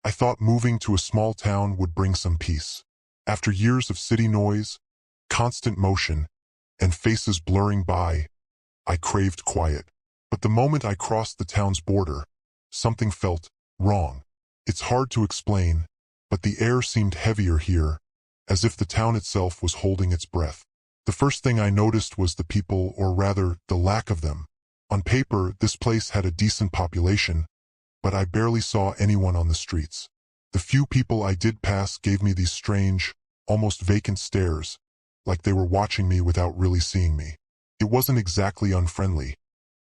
I thought moving to a small town would bring some peace. After years of city noise, constant motion, and faces blurring by, I craved quiet. But the moment I crossed the town's border, something felt wrong. It's hard to explain, but the air seemed heavier here, as if the town itself was holding its breath. The first thing I noticed was the people, or rather, the lack of them. On paper, this place had a decent population, but I barely saw anyone on the streets. The few people I did pass gave me these strange, almost vacant stares, like they were watching me without really seeing me. It wasn't exactly unfriendly,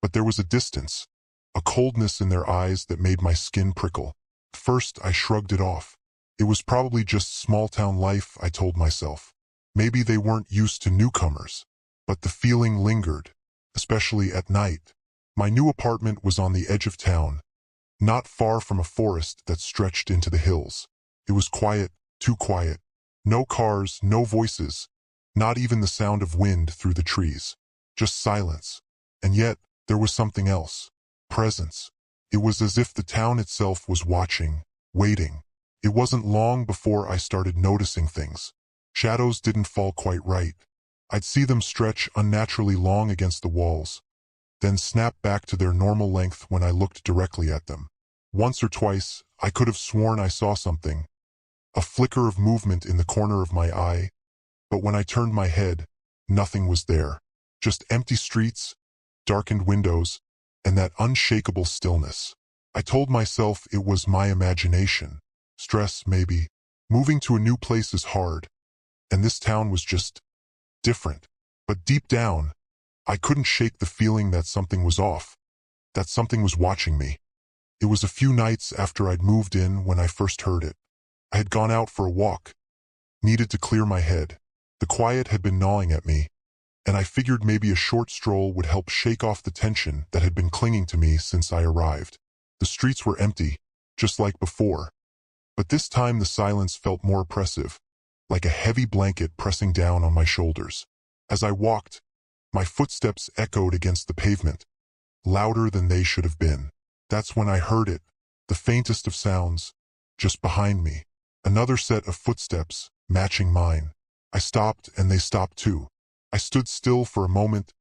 but there was a distance, a coldness in their eyes that made my skin prickle. First, I shrugged it off. It was probably just small-town life, I told myself. Maybe they weren't used to newcomers. But the feeling lingered, especially at night. My new apartment was on the edge of town, not far from a forest that stretched into the hills. It was quiet, too quiet. No cars, no voices, not even the sound of wind through the trees. Just silence. And yet, there was something else. Presence. It was as if the town itself was watching, waiting. It wasn't long before I started noticing things. Shadows didn't fall quite right. I'd see them stretch unnaturally long against the walls, then snap back to their normal length when I looked directly at them. Once or twice, I could have sworn I saw something, a flicker of movement in the corner of my eye, but when I turned my head, nothing was there. Just empty streets, darkened windows, and that unshakable stillness. I told myself it was my imagination. Stress, maybe. Moving to a new place is hard, and this town was just different. But deep down, I couldn't shake the feeling that something was off, that something was watching me. It was a few nights after I'd moved in when I first heard it. I had gone out for a walk, needed to clear my head. The quiet had been gnawing at me, and I figured maybe a short stroll would help shake off the tension that had been clinging to me since I arrived. The streets were empty, just like before, but this time the silence felt more oppressive, like a heavy blanket pressing down on my shoulders. As I walked, my footsteps echoed against the pavement, louder than they should have been. That's when I heard it, the faintest of sounds, just behind me. Another set of footsteps, matching mine. I stopped and they stopped too. I stood still for a moment,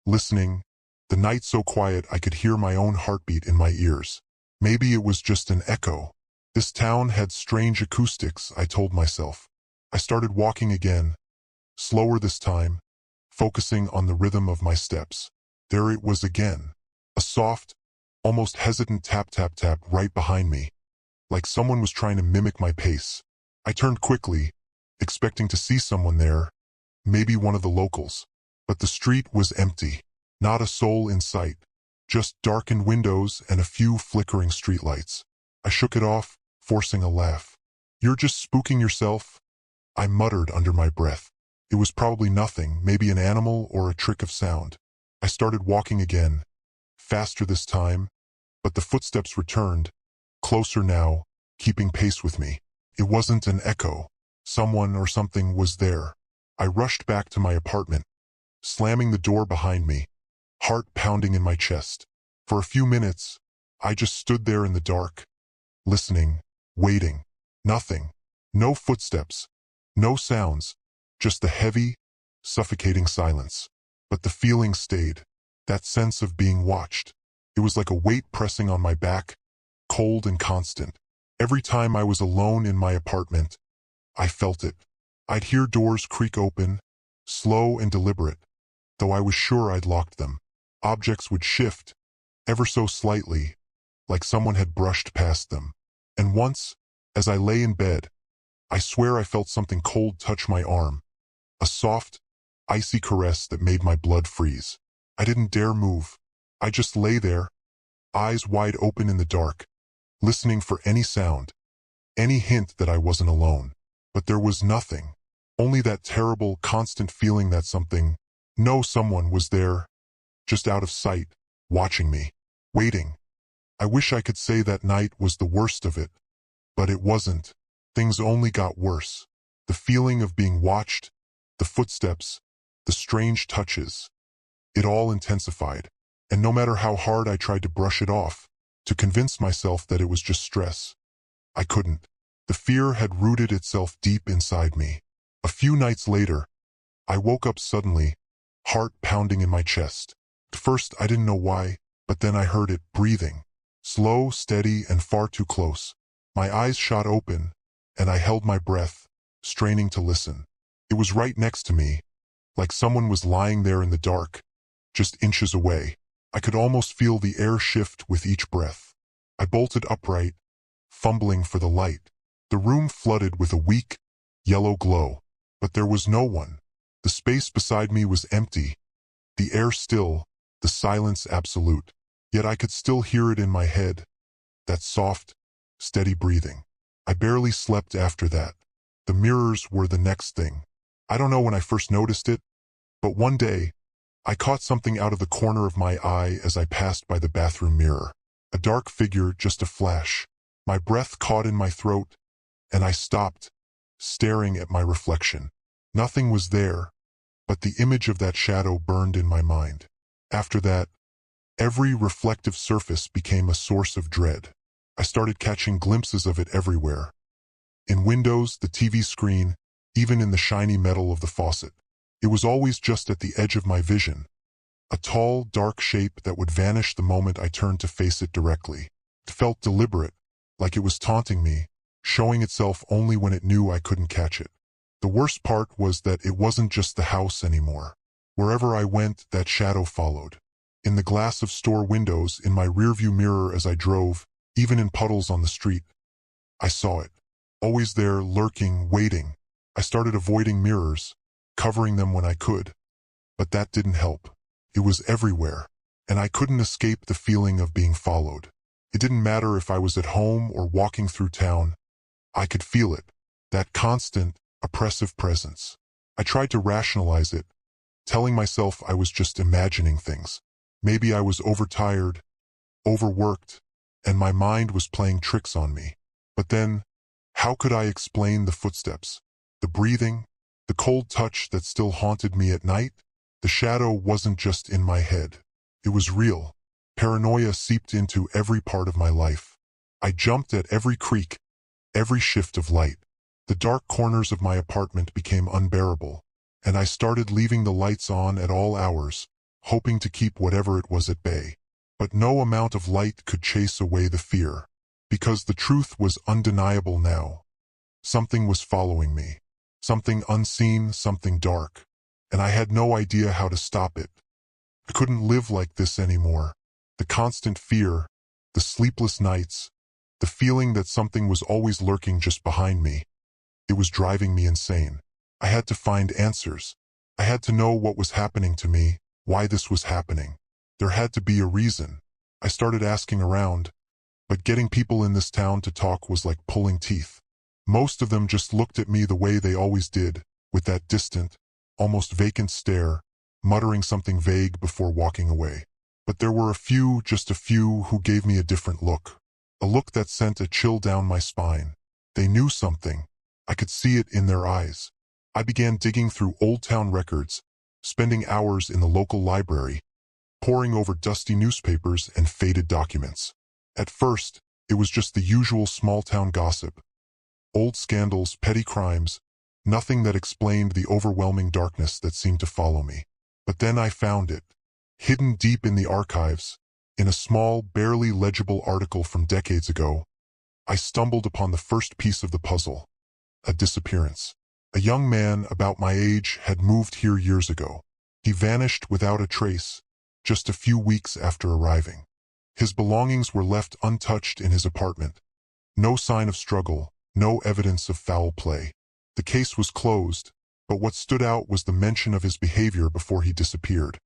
listening, the night so quiet I could hear my own heartbeat in my ears. Maybe it was just an echo. This town had strange acoustics, I told myself. I started walking again, slower this time, focusing on the rhythm of my steps. There it was again, a soft, almost hesitant tap-tap-tap right behind me, like someone was trying to mimic my pace. I turned quickly, expecting to see someone there, maybe one of the locals. But the street was empty, not a soul in sight, just darkened windows and a few flickering streetlights. I shook it off, forcing a laugh. "You're just spooking yourself," I muttered under my breath. It was probably nothing, maybe an animal or a trick of sound. I started walking again, faster this time, but the footsteps returned, closer now, keeping pace with me. It wasn't an echo. Someone or something was there. I rushed back to my apartment, slamming the door behind me, heart pounding in my chest. For a few minutes, I just stood there in the dark, listening, waiting. Nothing. No footsteps. No sounds. Just the heavy, suffocating silence. But the feeling stayed. That sense of being watched. It was like a weight pressing on my back, cold and constant. Every time I was alone in my apartment, I felt it. I'd hear doors creak open, slow and deliberate, though I was sure I'd locked them. Objects would shift, ever so slightly, like someone had brushed past them. And once, as I lay in bed, I swear I felt something cold touch my arm. A soft, icy caress that made my blood freeze. I didn't dare move. I just lay there, eyes wide open in the dark, listening for any sound, any hint that I wasn't alone. But there was nothing. Only that terrible, constant feeling that someone was there, just out of sight, watching me, waiting. I wish I could say that night was the worst of it, but it wasn't. Things only got worse. The feeling of being watched, the footsteps, the strange touches, it all intensified. And no matter how hard I tried to brush it off, to convince myself that it was just stress, I couldn't. The fear had rooted itself deep inside me. A few nights later, I woke up suddenly, heart pounding in my chest. At first, I didn't know why, but then I heard it breathing. Slow, steady, and far too close. My eyes shot open, and I held my breath, straining to listen. It was right next to me, like someone was lying there in the dark, just inches away. I could almost feel the air shift with each breath. I bolted upright, fumbling for the light. The room flooded with a weak, yellow glow, but there was no one. The space beside me was empty, the air still, the silence absolute. Yet I could still hear it in my head, that soft, steady breathing. I barely slept after that. The mirrors were the next thing. I don't know when I first noticed it, but one day, I caught something out of the corner of my eye as I passed by the bathroom mirror. A dark figure, just a flash. My breath caught in my throat, and I stopped, staring at my reflection. Nothing was there, but the image of that shadow burned in my mind. After that, every reflective surface became a source of dread. I started catching glimpses of it everywhere. In windows, the TV screen, even in the shiny metal of the faucet. It was always just at the edge of my vision. A tall, dark shape that would vanish the moment I turned to face it directly. It felt deliberate, like it was taunting me, showing itself only when it knew I couldn't catch it. The worst part was that it wasn't just the house anymore. Wherever I went, that shadow followed. In the glass of store windows, in my rearview mirror as I drove, even in puddles on the street. I saw it. Always there, lurking, waiting. I started avoiding mirrors, covering them when I could. But that didn't help. It was everywhere, and I couldn't escape the feeling of being followed. It didn't matter if I was at home or walking through town. I could feel it, that constant, oppressive presence. I tried to rationalize it, telling myself I was just imagining things. Maybe I was overtired, overworked, and my mind was playing tricks on me. But then, how could I explain the footsteps, the breathing, the cold touch that still haunted me at night? The shadow wasn't just in my head. It was real. Paranoia seeped into every part of my life. I jumped at every creak, every shift of light. The dark corners of my apartment became unbearable, and I started leaving the lights on at all hours, hoping to keep whatever it was at bay. But no amount of light could chase away the fear, because the truth was undeniable now. Something was following me. Something unseen, something dark, and I had no idea how to stop it. I couldn't live like this anymore. The constant fear, the sleepless nights, the feeling that something was always lurking just behind me. It was driving me insane. I had to find answers. I had to know what was happening to me, why this was happening. There had to be a reason. I started asking around, but getting people in this town to talk was like pulling teeth. Most of them just looked at me the way they always did, with that distant, almost vacant stare, muttering something vague before walking away. But there were a few, just a few, who gave me a different look. A look that sent a chill down my spine. They knew something. I could see it in their eyes. I began digging through old town records, spending hours in the local library, poring over dusty newspapers and faded documents. At first, it was just the usual small-town gossip. Old scandals, petty crimes, nothing that explained the overwhelming darkness that seemed to follow me. But then I found it, hidden deep in the archives, in a small, barely legible article from decades ago. I stumbled upon the first piece of the puzzle, a disappearance. A young man about my age had moved here years ago. He vanished without a trace, just a few weeks after arriving. His belongings were left untouched in his apartment. No sign of struggle, no evidence of foul play. The case was closed, but what stood out was the mention of his behavior before he disappeared.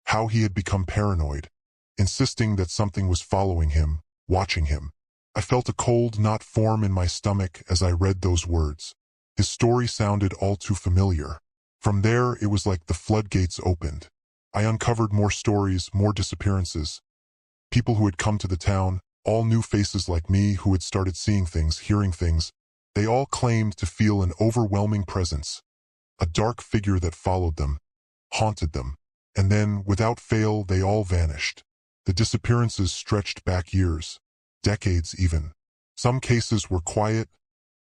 How he had become paranoid, insisting that something was following him, watching him. I felt a cold knot form in my stomach as I read those words. His story sounded all too familiar. From there, it was like the floodgates opened. I uncovered more stories, more disappearances. People who had come to the town, all new faces like me who had started seeing things, hearing things. They all claimed to feel an overwhelming presence, a dark figure that followed them, haunted them. And then, without fail, they all vanished. The disappearances stretched back years, decades even. Some cases were quiet,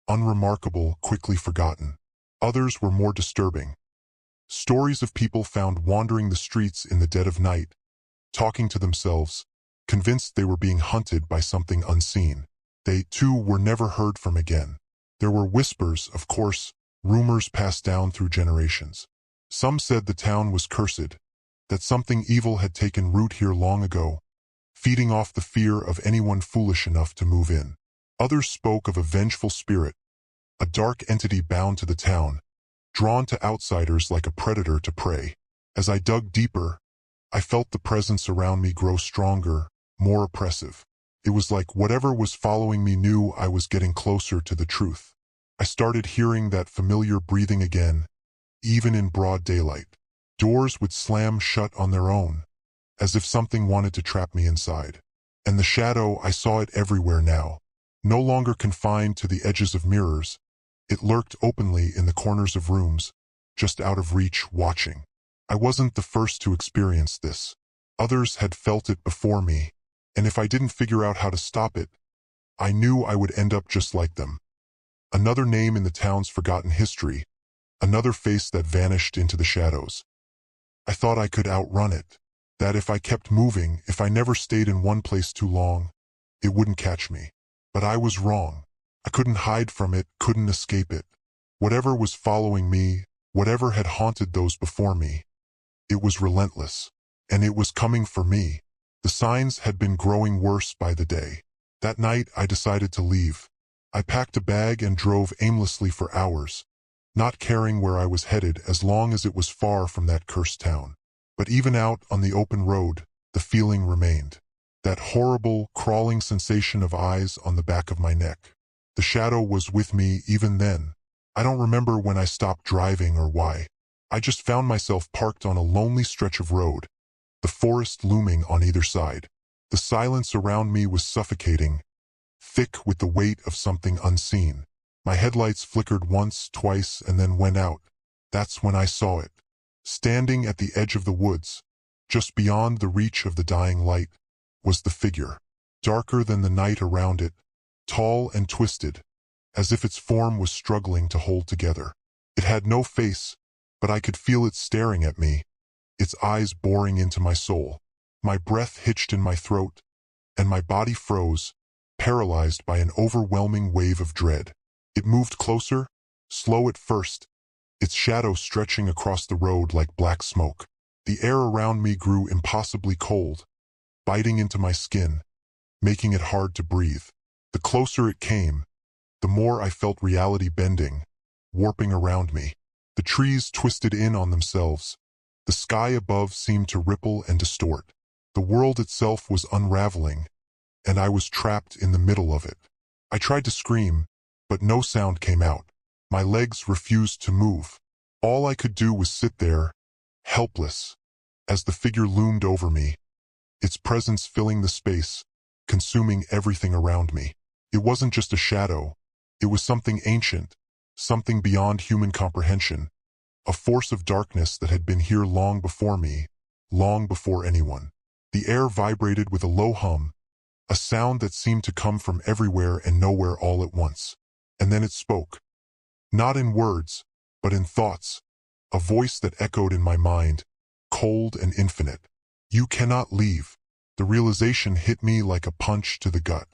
unremarkable, quickly forgotten. Others were more disturbing. Stories of people found wandering the streets in the dead of night, talking to themselves, convinced they were being hunted by something unseen. They, too, were never heard from again. There were whispers, of course, rumors passed down through generations. Some said the town was cursed, that something evil had taken root here long ago, feeding off the fear of anyone foolish enough to move in. Others spoke of a vengeful spirit, a dark entity bound to the town, drawn to outsiders like a predator to prey. As I dug deeper, I felt the presence around me grow stronger, more oppressive. It was like whatever was following me knew I was getting closer to the truth. I started hearing that familiar breathing again, even in broad daylight. Doors would slam shut on their own, as if something wanted to trap me inside. And the shadow, I saw it everywhere now. No longer confined to the edges of mirrors, it lurked openly in the corners of rooms, just out of reach, watching. I wasn't the first to experience this. Others had felt it before me, and if I didn't figure out how to stop it, I knew I would end up just like them. Another name in the town's forgotten history, another face that vanished into the shadows. I thought I could outrun it, that if I kept moving, if I never stayed in one place too long, it wouldn't catch me. But I was wrong. I couldn't hide from it, couldn't escape it. Whatever was following me, whatever had haunted those before me, it was relentless, and it was coming for me. The signs had been growing worse by the day. That night, I decided to leave. I packed a bag and drove aimlessly for hours, not caring where I was headed as long as it was far from that cursed town. But even out on the open road, the feeling remained. That horrible, crawling sensation of eyes on the back of my neck. The shadow was with me even then. I don't remember when I stopped driving or why. I just found myself parked on a lonely stretch of road, the forest looming on either side. The silence around me was suffocating, thick with the weight of something unseen. My headlights flickered once, twice, and then went out. That's when I saw it. Standing at the edge of the woods, just beyond the reach of the dying light, was the figure, darker than the night around it, tall and twisted, as if its form was struggling to hold together. It had no face, but I could feel it staring at me, its eyes boring into my soul. My breath hitched in my throat, and my body froze, paralyzed by an overwhelming wave of dread. It moved closer, slow at first, its shadow stretching across the road like black smoke. The air around me grew impossibly cold, biting into my skin, making it hard to breathe. The closer it came, the more I felt reality bending, warping around me. The trees twisted in on themselves. The sky above seemed to ripple and distort. The world itself was unraveling, and I was trapped in the middle of it. I tried to scream, but no sound came out. My legs refused to move. All I could do was sit there, helpless, as the figure loomed over me, its presence filling the space, consuming everything around me. It wasn't just a shadow. It was something ancient, something beyond human comprehension, a force of darkness that had been here long before me, long before anyone. The air vibrated with a low hum, a sound that seemed to come from everywhere and nowhere all at once. And then it spoke. Not in words, but in thoughts, a voice that echoed in my mind, cold and infinite. You cannot leave. The realization hit me like a punch to the gut.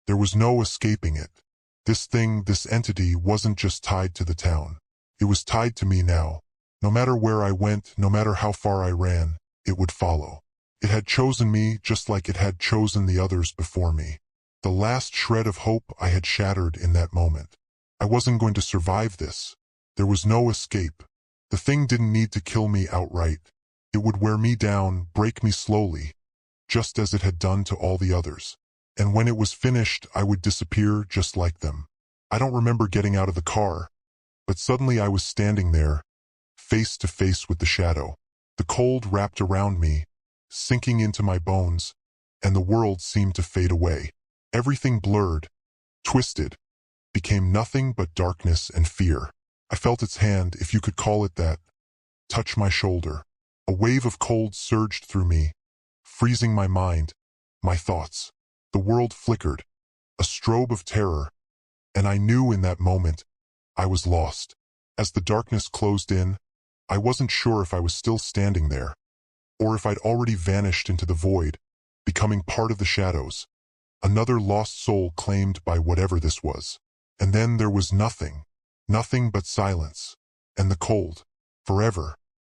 There was no escaping it. This thing, this entity, wasn't just tied to the town. It was tied to me now. No matter where I went, no matter how far I ran, it would follow. It had chosen me just like it had chosen the others before me. The last shred of hope I had shattered in that moment. I wasn't going to survive this. There was no escape. The thing didn't need to kill me outright. It would wear me down, break me slowly, just as it had done to all the others. And when it was finished, I would disappear just like them. I don't remember getting out of the car, but suddenly I was standing there, face to face with the shadow. The cold wrapped around me, sinking into my bones, and the world seemed to fade away. Everything blurred, twisted, became nothing but darkness and fear. I felt its hand, if you could call it that, touch my shoulder. A wave of cold surged through me, freezing my mind, my thoughts. The world flickered. a strobe of terror, and I knew in that moment I was lost. As the darkness closed in, I wasn't sure if I was still standing there, or if I'd already vanished into the void, becoming part of the shadows, another lost soul claimed by whatever this was. And then there was nothing, nothing but silence, and the cold, forever,